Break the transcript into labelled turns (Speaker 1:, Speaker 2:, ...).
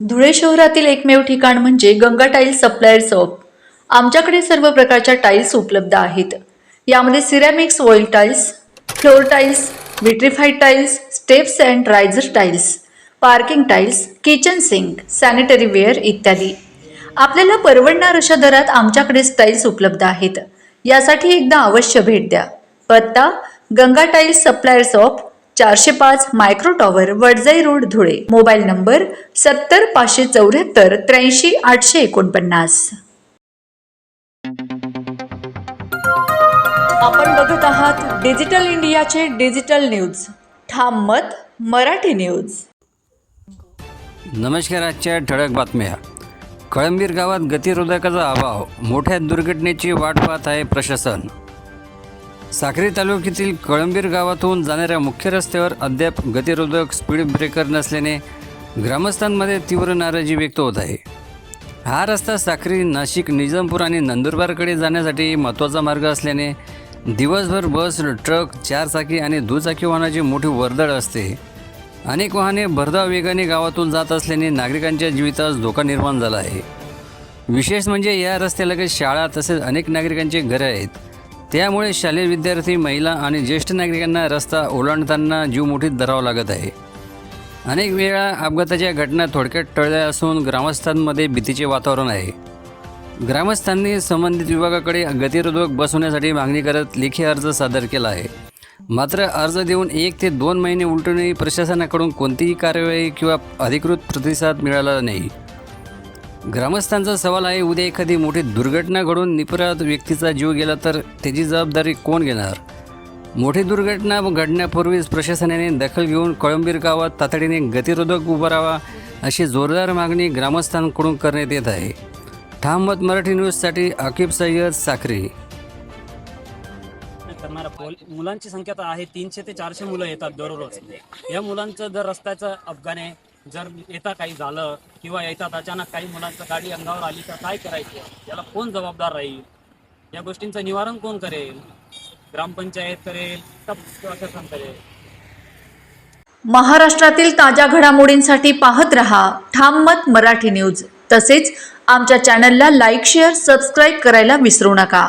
Speaker 1: धुळे शहरातील एकमेव ठिकाण म्हणजे गंगा टाइल्स सप्लायर शॉप। आमच्याकडे सर्व प्रकारच्या टाइल्स उपलब्ध आहेत। यामध्ये ceramics oil tiles, floor tiles, vitrified tiles, steps and riser tiles, parking tiles, kitchen sink, sanitary ware इत्यादी। आपल्याला परवडणार अशा दरात आमच्याकडे टाइल्स उपलब्ध आहेत। यासाठी एकदा अवश्य भेट द्या। पत्ता Ganga tiles supplier shop, 405 micro tower, Wadjai road, Dhule. Mobile number 70 574 83 849। आपण बघत आहात डिजिटल इंडियाचे डिजिटल न्यूज। ठाम मत मराठी न्यूज।
Speaker 2: नमस्कार। आजच्या ठळक बातम्या। कळंबीर गावात गतिरोधकाचा अभाव, मोठ्या दुर्घटनेची वाट पाहत आहे प्रशासन। साक्री तालुक्यातील कळंबीर गावातून जाणाऱ्या मुख्य रस्त्यावर अद्याप गतिरोधक स्पीड ब्रेकर नसल्याने ग्रामस्थांमध्ये तीव्र नाराजी व्यक्त होत आहे। हा रस्ता साक्री, नाशिक, निजामपूर आणि नंदुरबारकडे जाण्यासाठी महत्त्वाचा मार्ग असल्याने दिवसभर बस, ट्रक, चारचाकी आणि दुचाकी वाहनाची मोठी वर्दळ असते। अनेक वाहने भरधाव वेगाने गावातून जात असल्याने नागरिकांच्या जीवितास धोका निर्माण झाला आहे। विशेष म्हणजे या रस्त्यालगत शाळा तसेच अनेक नागरिकांचे घरे आहेत। त्यामुळे शालेय विद्यार्थी, महिला आणि ज्येष्ठ नागरिकांना रस्ता ओलांडताना जीव मुठीत धरावा लागत आहे। अनेक वेळा अपघाताच्या घटना थोडक्यात टळल्या असून ग्रामस्थांमध्ये भीतीचे वातावरण आहे। ग्रामस्थांनी संबंधित विभागाकडे गतिरोधक बसवण्यासाठी मागणी करत लेखी अर्ज सादर केला आहे। मात्र अर्ज देऊन 1 ते 2 महिने उलटूनही प्रशासनाकडून कोणतीही कार्यवाही किंवा अधिकृत प्रतिसाद मिळाला नाही। ग्रामस्थांचा सवाल आहे, उद्या एखादी मोठी दुर्घटना घडून निरपराध व्यक्तीचा जीव गेला तर त्याची जबाबदारी कोण घेणार? मोठी दुर्घटना घडण्यापूर्वीच प्रशासनाने दखल घेऊन कळंबीर गावात तातडीने गतिरोधक उभारावा अशी जोरदार मागणी ग्रामस्थांकडून करण्यात येत आहे। ठाम मत मराठी न्यूजसाठी आकिब सय्यद, साक्री।
Speaker 3: मुलांची संख्या तर आहे, 300 ते 400 मुलं येतात दररोज। या मुलांचं जर रस्त्याचं अपघाने जर येता काही झालं किंवा येतात अचानक काही मुलांचं गाडी अंगावर आली तर काय करायचं? याला कोण जबाबदार राहील? या गोष्टींचं निवारण कोण करेल? ग्रामपंचायत करेल का प्रशासन करेल?
Speaker 1: महाराष्ट्रातील ताज्या घडामोडींसाठी पाहत रहा ठाम मत मराठी न्यूज। तसेच आमच्या चॅनलला लाईक, शेअर, सबस्क्राईब करायला विसरू नका।